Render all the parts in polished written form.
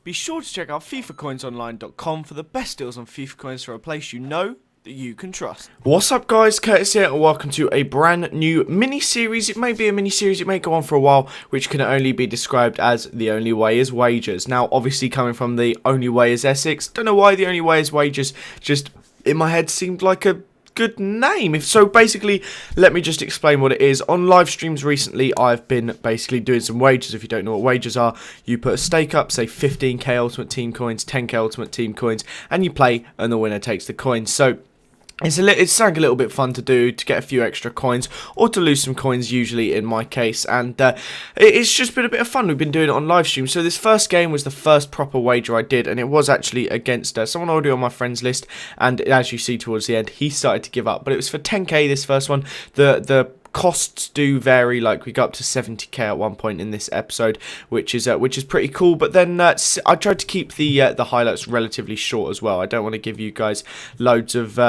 Be sure to check out FIFAcoinsonline.com for the best deals on FIFA coins for a place you know that you can trust. What's up guys, Curtis here and welcome to a brand new mini-series. It may be a mini-series, it may go on for a while, which can only be described as The Only Way is Wagers. Now obviously coming from The Only Way is Essex, don't know why The Only Way is Wagers, just in my head seemed like a good name. So basically, let me just explain what it is. On live streams recently, I've been basically doing some wagers. If you don't know what wagers are, you put a stake up, say 15k Ultimate Team coins, 10k Ultimate Team coins, and you play, and the winner takes the coins. So it's something a little bit fun to do, to get a few extra coins, or to lose some coins usually in my case, and it's just been a bit of fun. We've been doing it on live stream. So this first game was the first proper wager I did, and it was actually against someone already on my friends list, and as you see towards the end, he started to give up, but it was for 10k this first one. The costs do vary, like we got up to 70k at one point in this episode, which is pretty cool. But then I tried to keep the highlights relatively short as well. I don't want to give you guys loads of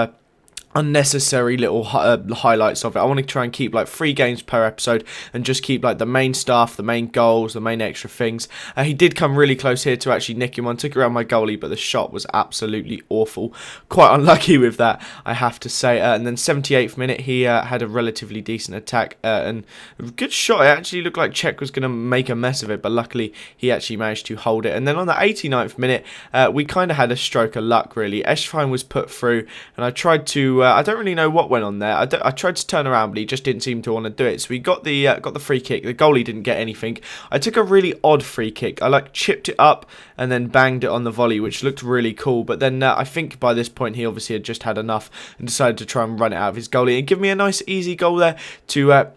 unnecessary little highlights of it. I want to try and keep like 3 games per episode and just keep like the main stuff, the main goals, the main extra things. He did come really close here to actually nicking one, took around my goalie, but the shot was absolutely awful. Quite unlucky with that, I have to say. And then 78th minute, he had a relatively decent attack and a good shot. It actually looked like Czech was going to make a mess of it, but luckily he actually managed to hold it. And then on the 89th minute, we kind of had a stroke of luck really. Eschwein was put through, and I tried to I don't really know what went on there. I tried to turn around, but he just didn't seem to want to do it. So he got the free kick. The goalie didn't get anything. I took a really odd free kick. I like chipped it up and then banged it on the volley, which looked really cool. But then I think by this point he obviously had just had enough and decided to try and run it out of his goalie and give me a nice easy goal there to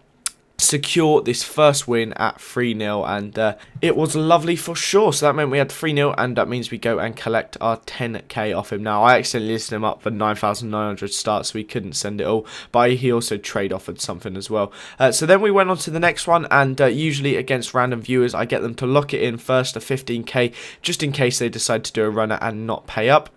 secure this first win at 3-0, and it was lovely for sure. So that meant we had 3-0, and that means we go and collect our 10k off him. Now I accidentally listed him up for 9,900 starts, so we couldn't send it all, but he also trade offered something as well. So then we went on to the next one, and usually against random viewers I get them to lock it in first to 15k, just in case they decide to do a runner and not pay up.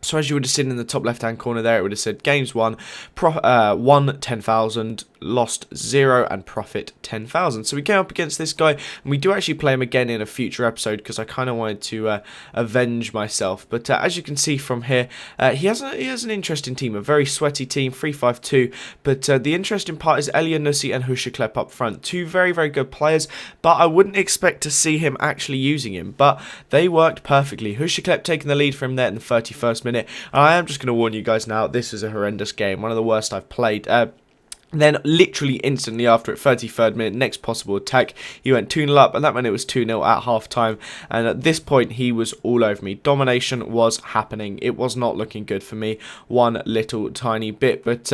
So as you would have seen in the top left hand corner there, it would have said games won, won 10,000, lost 0, and profit 10,000. So we came up against this guy, and we do actually play him again in a future episode because I kind of wanted to avenge myself. But as you can see from here, he has an interesting team, a very sweaty team, 3-5-2. But the interesting part is Elia Nussi and Hushaklep up front, 2 very, very good players, but I wouldn't expect to see him actually using him. But they worked perfectly. Hushaklep taking the lead for him there in the 31st minute. And I am just going to warn you guys now, this is a horrendous game, one of the worst I've played. Then literally instantly after at 33rd minute, next possible attack, he went 2-0 up, and that meant it was 2-0 at half time. And at this point he was all over me. Domination was happening. It was not looking good for me one little tiny bit, but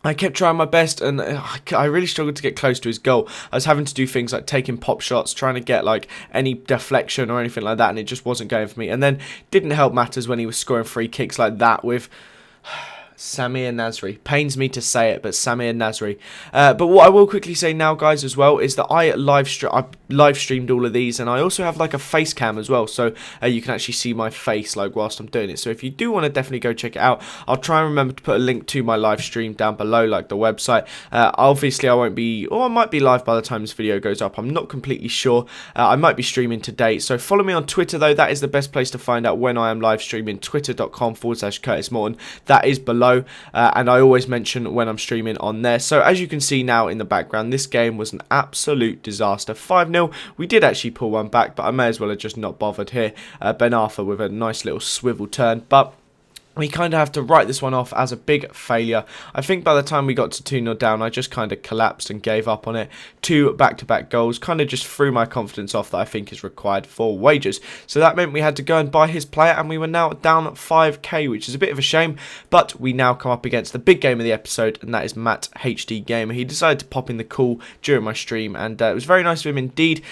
I kept trying my best, and I really struggled to get close to his goal. I was having to do things like taking pop shots, trying to get like any deflection or anything like that, and it just wasn't going for me. And then didn't help matters when he was scoring free kicks like that with Samir Nasri. Pains me to say it, but Samir Nasri. But what I will quickly say now, guys, as well, is that I live streamed all of these, and I also have like a face cam as well, so you can actually see my face like whilst I'm doing it. So if you do want to definitely go check it out, I'll try and remember to put a link to my live stream down below, like the website. Obviously I won't be, or I might be live by the time this video goes up. I'm not completely sure. I might be streaming today. So follow me on Twitter though. That is the best place to find out when I am live streaming. Twitter.com/Curtis Morton. That is below. And I always mention when I'm streaming on there. So as you can see now in the background, this game was an absolute disaster. 5-0. We did actually pull one back, but I may as well have just not bothered here. Ben Arthur with a nice little swivel turn, but we kind of have to write this one off as a big failure. I think by the time we got to 2-0 down, I just kind of collapsed and gave up on it. 2 back-to-back goals kind of just threw my confidence off that I think is required for wagers. So that meant we had to go and buy his player, and we were now down 5k, which is a bit of a shame. But we now come up against the big game of the episode, and that is MattHDGamer. He decided to pop in the call during my stream, and it was very nice of him indeed.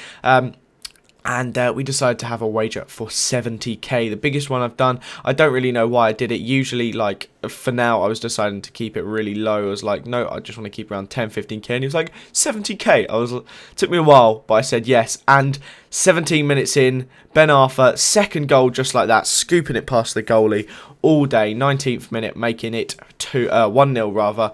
And we decided to have a wager for 70k, the biggest one I've done. I don't really know why I did it. Usually, like, for now, I was deciding to keep it really low. I was like, no, I just want to keep around 10, 15k. And he was like, 70k. Took me a while, but I said yes. And 17 minutes in, Ben Arthur, second goal just like that, scooping it past the goalie all day. 19th minute, making it 1-0 rather.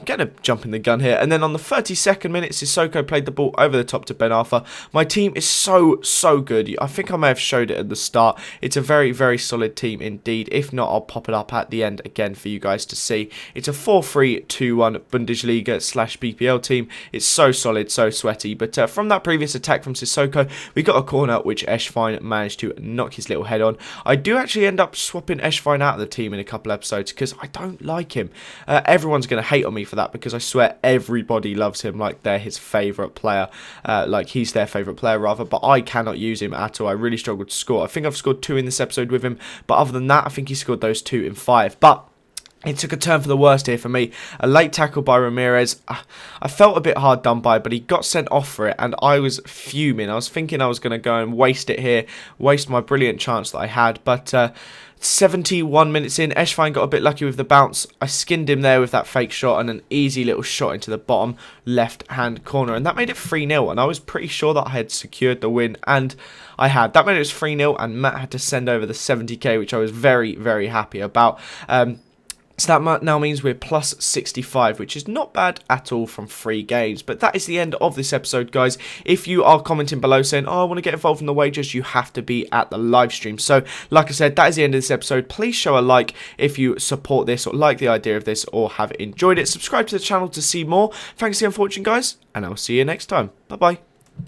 Getting a jump in the gun here. And then on the 32nd minute, Sissoko played the ball over the top to Ben Arthur. My team is so good. I think I may have showed it at the start. It's a very solid team indeed. If not, I'll pop it up at the end again for you guys to see. It's a 4-3-2-1 Bundesliga/BPL team. It's so solid, so sweaty. But from that previous attack from Sissoko, we got a corner which Eschwein managed to knock his little head on. I do actually end up swapping Eschwein out of the team in a couple episodes because I don't like him. Everyone's going to hate on me for that because I swear everybody loves him like they're his favourite player. Like he's their favourite player rather, but I cannot use him at all. I really struggled to score. I think I've scored 2 in this episode with him, but other than that, I think he scored those 2 in 5. But it took a turn for the worst here for me. A late tackle by Ramirez. I felt a bit hard done by, but he got sent off for it, and I was fuming. I was thinking I was going to go and waste it here, waste my brilliant chance that I had, but 71 minutes in, Eschwein got a bit lucky with the bounce. I skinned him there with that fake shot and an easy little shot into the bottom left-hand corner, and that made it 3-0, and I was pretty sure that I had secured the win, and I had. That made it 3-0, and Matt had to send over the 70k, which I was very happy about. So that now means we're plus 65, which is not bad at all from 3 games. But that is the end of this episode, guys. If you are commenting below saying, oh, I want to get involved in the wagers, you have to be at the live stream. So, like I said, that is the end of this episode. Please show a like if you support this or like the idea of this or have enjoyed it. Subscribe to the channel to see more. Thanks again for watching, guys, and I'll see you next time. Bye-bye.